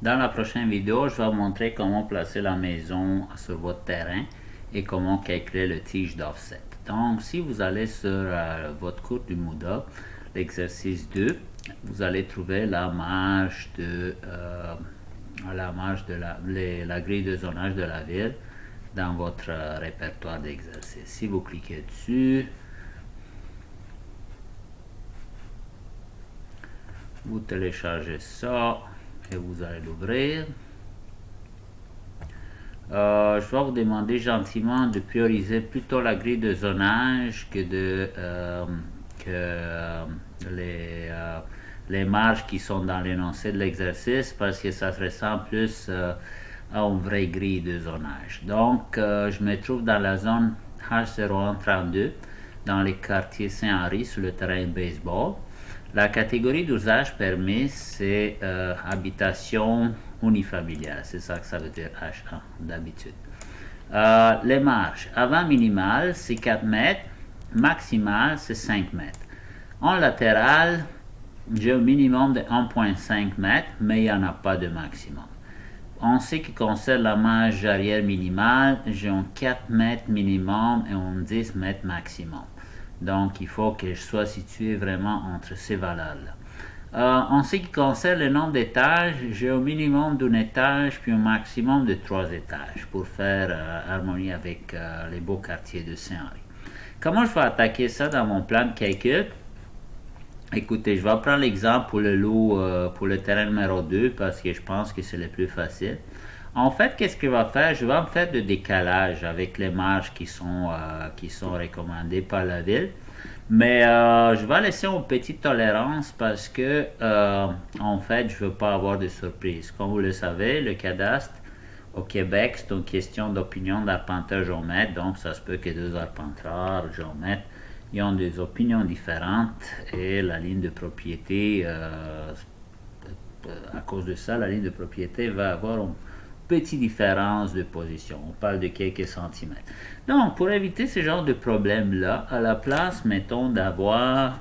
Dans la prochaine vidéo, je vais vous montrer comment placer la maison sur votre terrain et comment calculer le tige d'offset. Donc, si vous allez sur votre cours du Moodle, l'exercice 2, vous allez trouver la marge de la grille de zonage de la ville dans votre répertoire d'exercices. Si vous cliquez dessus, vous téléchargez ça et vous allez l'ouvrir. Je vais vous demander gentiment de prioriser plutôt la grille de zonage que les marges qui sont dans l'énoncé de l'exercice, parce que ça se ressemble plus à une vraie grille de zonage. Donc, je me trouve dans la zone H0132, dans les quartiers Saint-Henri, sur le terrain de baseball. La catégorie d'usage permis, c'est habitation unifamiliale. C'est ça que ça veut dire H1 d'habitude. Les marges. Avant minimal, c'est 4 mètres. Maximal, c'est 5 mètres. En latéral, j'ai un minimum de 1,5 mètres, mais il n'y en a pas de maximum. En ce qui concerne la marge arrière minimale, j'ai un 4 mètres minimum et un 10 mètres maximum. Donc, il faut que je sois situé vraiment entre ces valeurs-là. En ce qui concerne le nombre d'étages, j'ai un minimum d'un étage puis un maximum de 3 étages pour faire harmonie avec les beaux quartiers de Saint-Henri. Comment je vais attaquer ça dans mon plan de calcul? Écoutez, je vais prendre l'exemple pour le lot, pour le terrain numéro 2 parce que je pense que c'est le plus facile. En fait, qu'est-ce que je vais faire? Je vais me faire de décalage avec les marges qui sont recommandées par la ville. Mais je vais laisser une petite tolérance parce que, en fait, je ne veux pas avoir de surprise. Comme vous le savez, le cadastre au Québec, c'est une question d'opinion d'arpenteur-géomètre. Donc, ça se peut que deux arpenteurs, géomètres, ils ont des opinions différentes et la ligne de propriété, à cause de ça, la ligne de propriété va avoir une petite différence de position. On parle de quelques centimètres. Donc, pour éviter ce genre de problème-là, à la place, mettons, d'avoir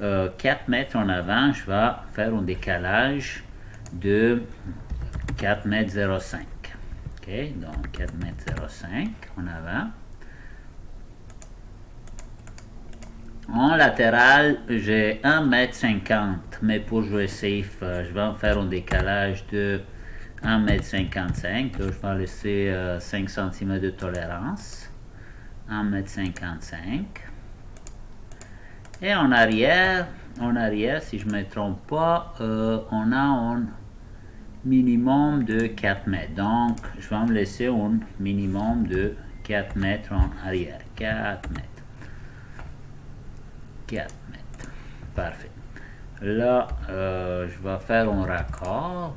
4 mètres en avant, je vais faire un décalage de 4 mètres 05. OK, donc 4 mètres 05 en avant. En latéral, j'ai 1 mètre 50, mais pour jouer safe, je vais en faire un décalage de 1 mètre 55. Donc, je vais laisser 5 cm de tolérance. 1 mètre 55. Et en arrière, si je ne me trompe pas, on a un minimum de 4 mètres. Donc, je vais me laisser un minimum de 4 mètres en arrière. 4 mètres. 4 mètres. Parfait. Là, je vais faire un raccord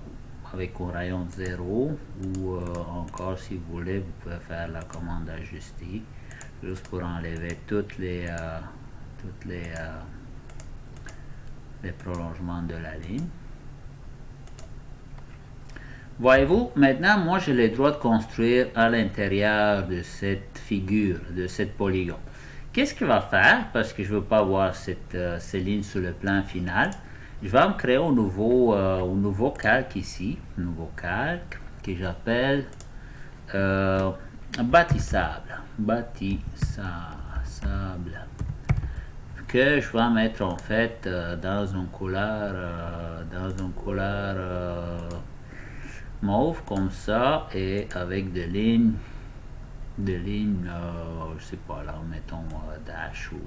avec un rayon 0 ou encore, si vous voulez, vous pouvez faire la commande ajuster juste pour enlever toutes les prolongements de la ligne. Voyez-vous, maintenant, moi, j'ai le droit de construire à l'intérieur de cette figure, de cette polygone. Qu'est-ce qu'il va faire? Parce que je ne veux pas voir ces lignes sur le plan final. Je vais me créer un nouveau calque ici. Un nouveau calque que j'appelle bâtissable. Bâtissable. Que je vais mettre en fait dans une couleur mauve comme ça et avec des lignes je sais pas là, mettons dash ou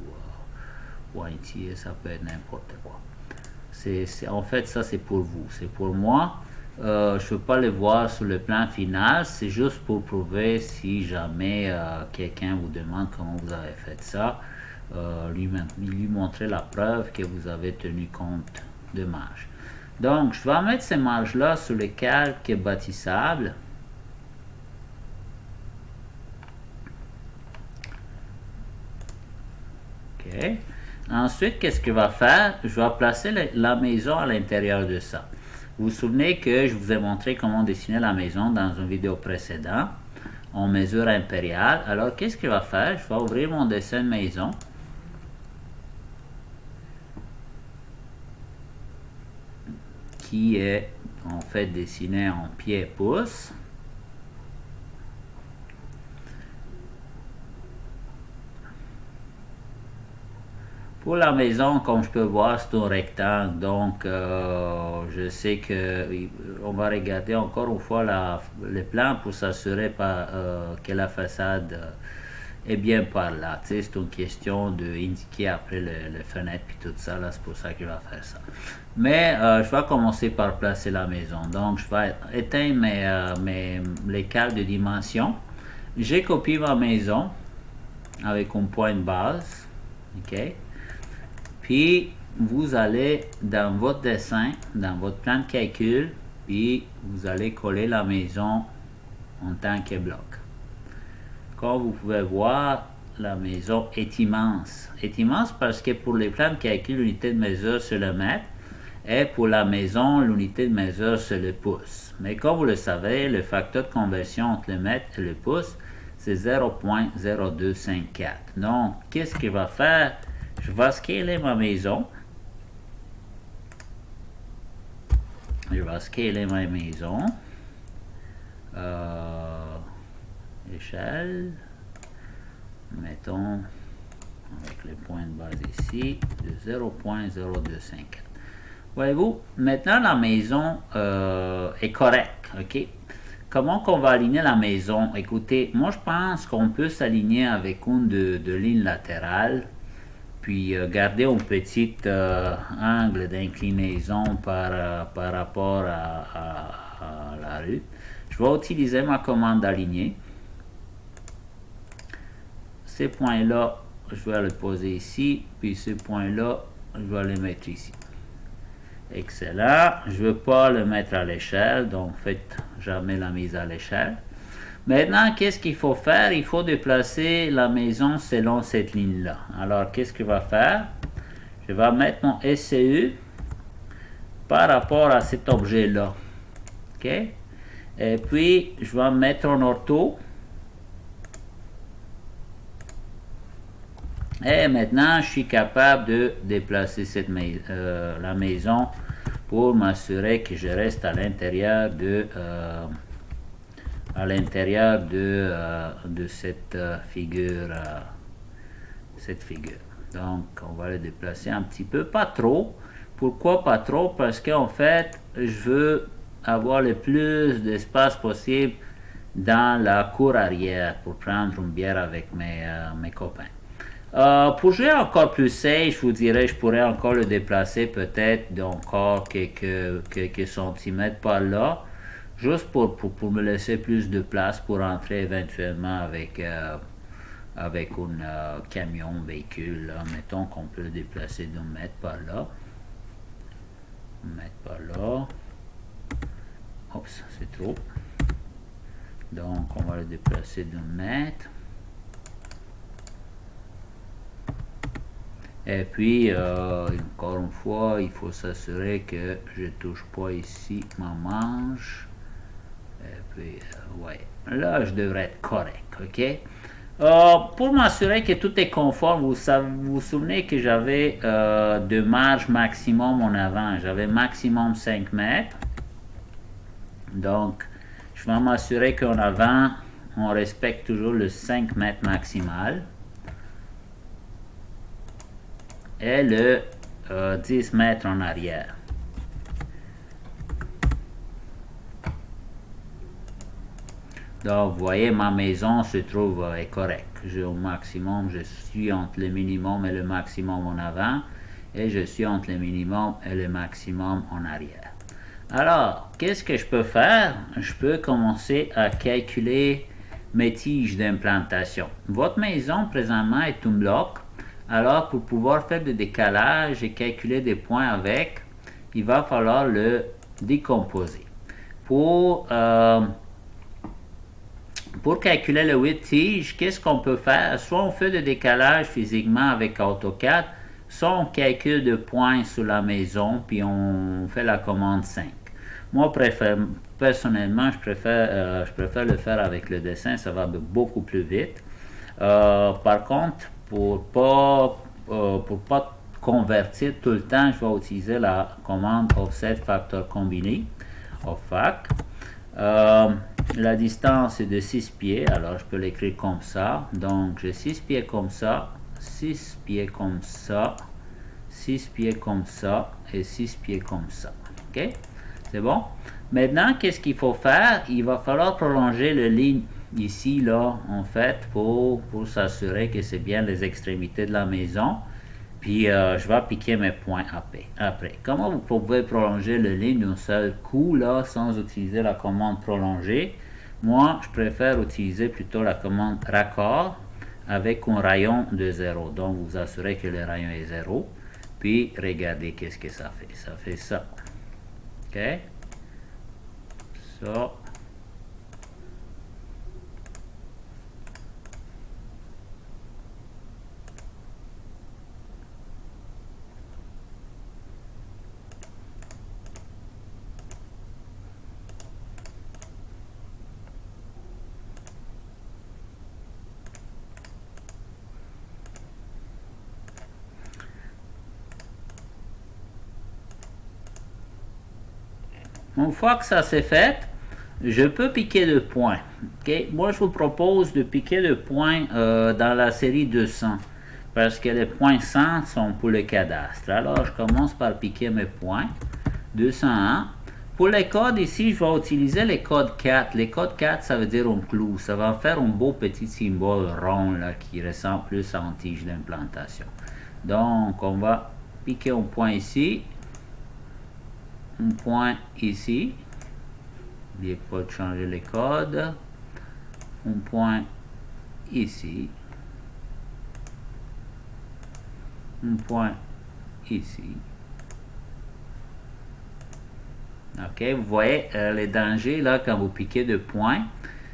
pointillé, ça peut être n'importe quoi. En fait, ça c'est pour vous, c'est pour moi. Je ne veux pas le voir sur le plan final, c'est juste pour prouver si jamais quelqu'un vous demande comment vous avez fait ça, lui montrer la preuve que vous avez tenu compte de marge. Donc, je vais mettre ces marges-là sur le calque bâtissable. OK. Ensuite, qu'est-ce que je vais faire? Je vais placer la maison à l'intérieur de ça. Vous vous souvenez que je vous ai montré comment dessiner la maison dans une vidéo précédente en mesure impériale. Alors, qu'est-ce que je vais faire? Je vais ouvrir mon dessin de maison. Qui est on fait dessiner en pied et pouce. Pour la maison, comme je peux voir, c'est un rectangle, donc je sais que on va regarder encore une fois le plan pour s'assurer que la façade est bien par là. Tu sais, c'est une question d'indiquer après les fenêtres et tout ça, là, c'est pour ça que je vais faire ça. Mais je vais commencer par placer la maison. Donc, je vais éteindre les cales de dimension. J'ai copié ma maison avec un point de base. OK? Puis, vous allez dans votre dessin, dans votre plan de calcul, puis vous allez coller la maison en tant que bloc. Comme vous pouvez voir, la maison est immense. Est immense parce que pour les plans de calcul, l'unité de mesure, c'est le mètre. Et pour la maison, l'unité de mesure, c'est le pouce. Mais comme vous le savez, le facteur de conversion entre le mètre et le pouce, c'est 0.0254. Donc, qu'est-ce qu'il va faire? Je vais scaler ma maison. Échelle. Mettons, avec le point de base ici, de 0.0254. Voyez-vous, maintenant la maison est correcte. OK? Comment qu'on va aligner la maison? Écoutez, moi je pense qu'on peut s'aligner avec une de lignes latérales. Puis garder un petit angle d'inclinaison par rapport à la rue. Je vais utiliser ma commande aligner. Ces points-là, je vais les poser ici. Puis ces points-là, je vais les mettre ici. Excellent. Je ne veux pas le mettre à l'échelle, donc faites jamais la mise à l'échelle. Maintenant, qu'est-ce qu'il faut faire? Il faut déplacer la maison selon cette ligne-là. Alors, qu'est-ce que je vais faire? Je vais mettre mon SCU par rapport à cet objet-là. OK? Et puis, je vais mettre en ortho. Et maintenant, je suis capable de déplacer la maison pour m'assurer que je reste à l'intérieur de cette figure. Donc, on va le déplacer un petit peu, pas trop. Pourquoi pas trop? Parce qu'en fait, je veux avoir le plus d'espace possible dans la cour arrière pour prendre une bière avec mes copains. Pour jouer encore plus safe, je vous dirais, je pourrais encore le déplacer peut-être d'encore quelques centimètres par là. Juste pour me laisser plus de place pour entrer éventuellement avec un camion, véhicule. Là. Mettons qu'on peut le déplacer d'un mètre par là. Oups, c'est trop. Donc, on va le déplacer d'un mètre. Et puis, encore une fois, il faut s'assurer que je ne touche pas ici ma manche. Et puis, ouais, là, je devrais être correct, OK? Pour m'assurer que tout est conforme, vous vous souvenez que j'avais de marge maximum en avant. J'avais maximum 5 mètres. Donc, je vais m'assurer qu'en avant, on respecte toujours le 5 mètres maximal. Et le 10 mètres en arrière. Donc, vous voyez, ma maison se trouve est correcte. J'ai au maximum, je suis entre le minimum et le maximum en avant, et je suis entre le minimum et le maximum en arrière. Alors, qu'est-ce que je peux faire? Je peux commencer à calculer mes tiges d'implantation. Votre maison, présentement, est un bloc. Alors, pour pouvoir faire des décalages et calculer des points avec, il va falloir le décomposer. Pour calculer le width tige, qu'est-ce qu'on peut faire? Soit on fait des décalages physiquement avec AutoCAD, soit on calcule des points sur la maison, puis on fait la commande 5. Moi, personnellement, je préfère le faire avec le dessin, ça va beaucoup plus vite. Par contre, pour pas convertir tout le temps, je vais utiliser la commande Offset Factor Combiné. fac. La distance est de 6 pieds, alors je peux l'écrire comme ça. Donc j'ai 6 pieds comme ça, 6 pieds comme ça, 6 pieds comme ça et 6 pieds comme ça. Ok? C'est bon? Maintenant, qu'est-ce qu'il faut faire? Il va falloir prolonger la ligne ici, là, en fait, pour s'assurer que c'est bien les extrémités de la maison. Puis, je vais piquer mes points après. Comment vous pouvez prolonger la ligne d'un seul coup, là, sans utiliser la commande prolonger? Moi, je préfère utiliser plutôt la commande raccord avec un rayon de 0. Donc, vous assurez que le rayon est 0. Puis, regardez qu'est-ce que ça fait. Ça fait ça. OK? Ça. Une fois que ça c'est fait, je peux piquer le point. Okay? Moi, je vous propose de piquer le point dans la série 200 parce que les points 100 sont pour le cadastre. Alors, je commence par piquer mes points. 201. Pour les codes, ici, je vais utiliser les codes 4. Les codes 4, ça veut dire un clou. Ça va faire un beau petit symbole rond là, qui ressemble plus à une tige d'implantation. Donc, on va piquer un point ici. Un point ici. N'oubliez pas de changer les codes. Un point ici. Un point ici. Ok, vous voyez les dangers là quand vous piquez de points,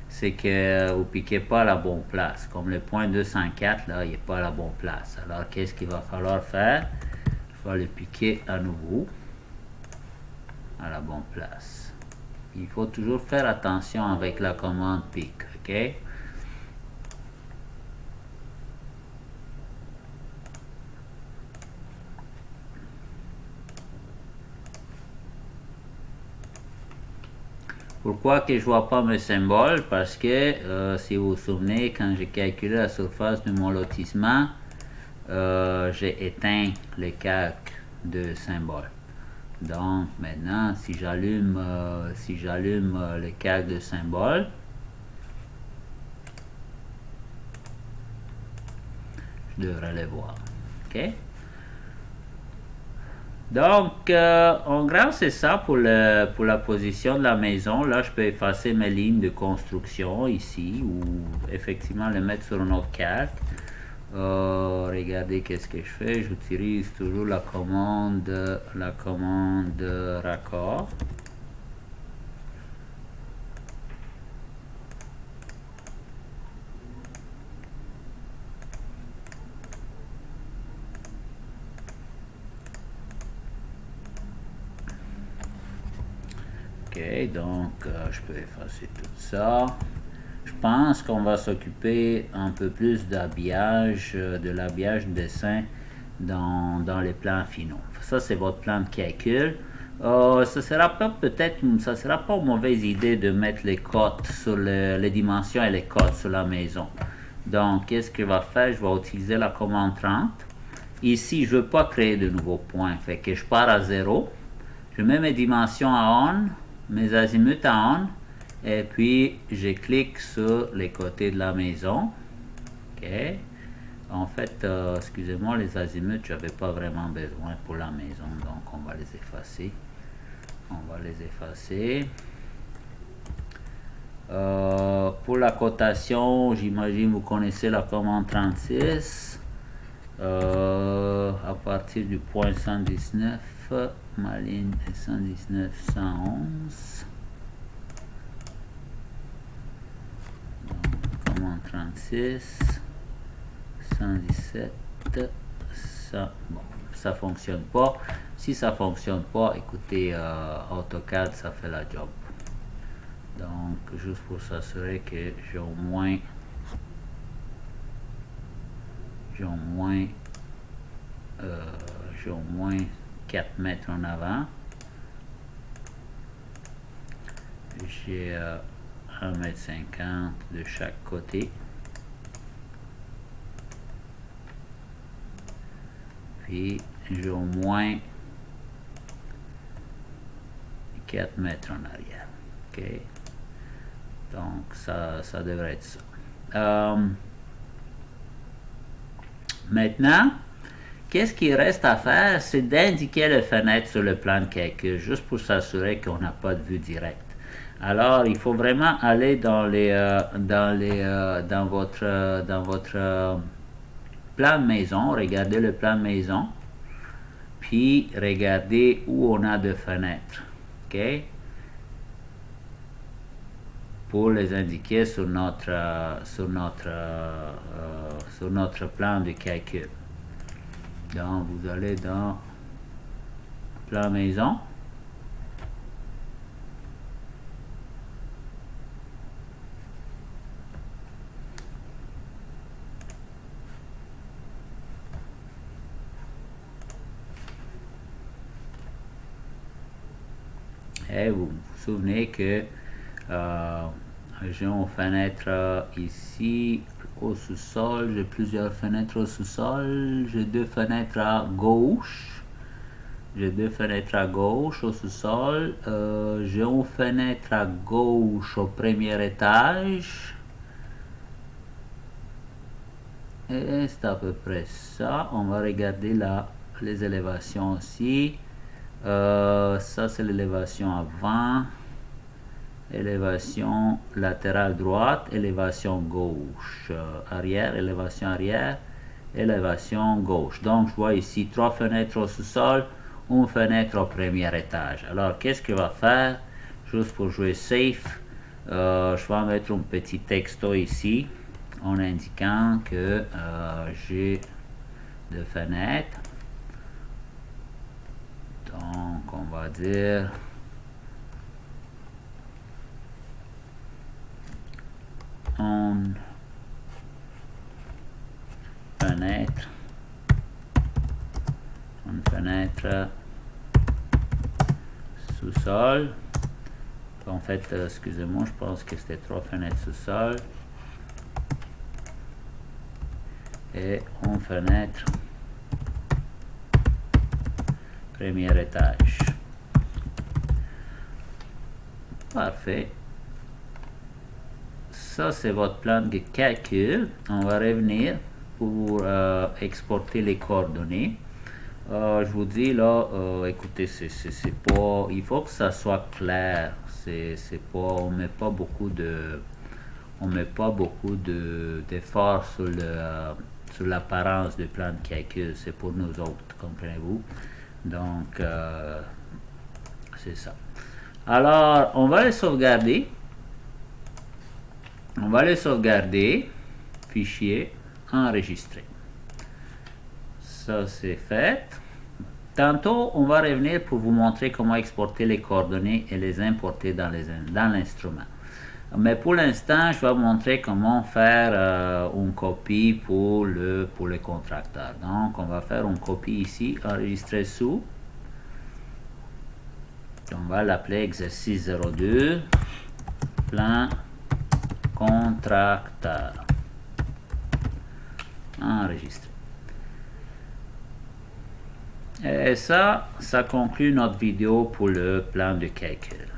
c'est que vous piquez pas à la bonne place. Comme le point 204 là, il n'est pas à la bonne place. Alors qu'est-ce qu'il va falloir faire? Il va le piquer à nouveau à la bonne place. Il faut toujours faire attention avec la commande pique, ok? Pourquoi que je vois pas mes symboles? Parce que si vous vous souvenez, quand j'ai calculé la surface de mon lotissement, j'ai éteint les calques de symboles. Donc maintenant, si j'allume le calque de symbole, je devrais les voir. Ok? Donc, en gros, c'est ça pour la position de la maison. Là, je peux effacer mes lignes de construction ici ou effectivement les mettre sur un autre calque. Regardez qu'est-ce que je fais. J'utilise toujours la commande raccord. Ok, donc je peux effacer tout ça. Je pense qu'on va s'occuper un peu plus d'habillage, de l'habillage de dessin dans les plans finaux. Ça, c'est votre plan de calcul. Ça sera pas une mauvaise idée de mettre les cotes sur les dimensions et les cotes sur la maison. Donc, qu'est-ce que je vais faire? Je vais utiliser la commande 30. Ici, je ne veux pas créer de nouveaux points. Fait que je pars à 0. Je mets mes dimensions à on, mes azimuts à on. Et puis, je clique sur les côtés de la maison. OK. En fait, excusez-moi, les azimuts, je n'avais pas vraiment besoin pour la maison. Donc, on va les effacer. Pour la cotation, j'imagine vous connaissez la commande 36. À partir du point 119, ma ligne est 119, 111. Commande 36, 117, ça, bon, ça fonctionne pas. Si ça fonctionne pas, écoutez, AutoCAD, ça fait la job. Donc, juste pour s'assurer que j'ai au moins 4 mètres en avant. j'ai 1,50 m de chaque côté. Puis j'ai au moins 4 mètres en arrière. OK? Donc ça devrait être ça. Maintenant, qu'est-ce qu'il reste à faire? C'est d'indiquer les fenêtres sur le plan de calcul, juste pour s'assurer qu'on n'a pas de vue directe. Alors, il faut vraiment aller dans votre plan de maison, regardez le plan de maison, puis regardez où on a de fenêtres, OK? Pour les indiquer sur notre plan de calcul. Donc, vous allez dans plan maison. Et vous vous souvenez que j'ai une fenêtre ici au sous-sol, j'ai plusieurs fenêtres au sous-sol, j'ai deux fenêtres à gauche, au sous-sol, j'ai une fenêtre à gauche au premier étage, et c'est à peu près ça. On va regarder là les élévations aussi. Ça c'est l'élévation avant, élévation latérale droite, élévation gauche, arrière, élévation arrière, élévation gauche. Donc je vois ici 3 fenêtres au sous-sol, une fenêtre au premier étage. Alors qu'est-ce qu'il va faire? Juste pour jouer safe, je vais mettre un petit texto ici en indiquant que j'ai deux fenêtres. Donc on va dire une fenêtre sous-sol. En fait, excusez-moi, je pense que c'était 3 fenêtres sous-sol et une fenêtre premier étage. Parfait. Ça, c'est votre plan de calcul. On va revenir pour exporter les coordonnées. Je vous dis là, écoutez, c'est pas, il faut que ça soit clair. C'est pas, on met pas beaucoup d'efforts sur l'apparence du plan de calcul. C'est pour nous autres, comprenez-vous? Donc, c'est ça. Alors, on va les sauvegarder. Fichier, enregistré. Ça, c'est fait. Tantôt, on va revenir pour vous montrer comment exporter les coordonnées et les importer dans l'instrument. Mais pour l'instant, je vais vous montrer comment faire une copie pour le contracteur. Donc, on va faire une copie ici, enregistrer sous. On va l'appeler exercice 02, plan contracteur. Enregistré. Et ça conclut notre vidéo pour le plan de calcul.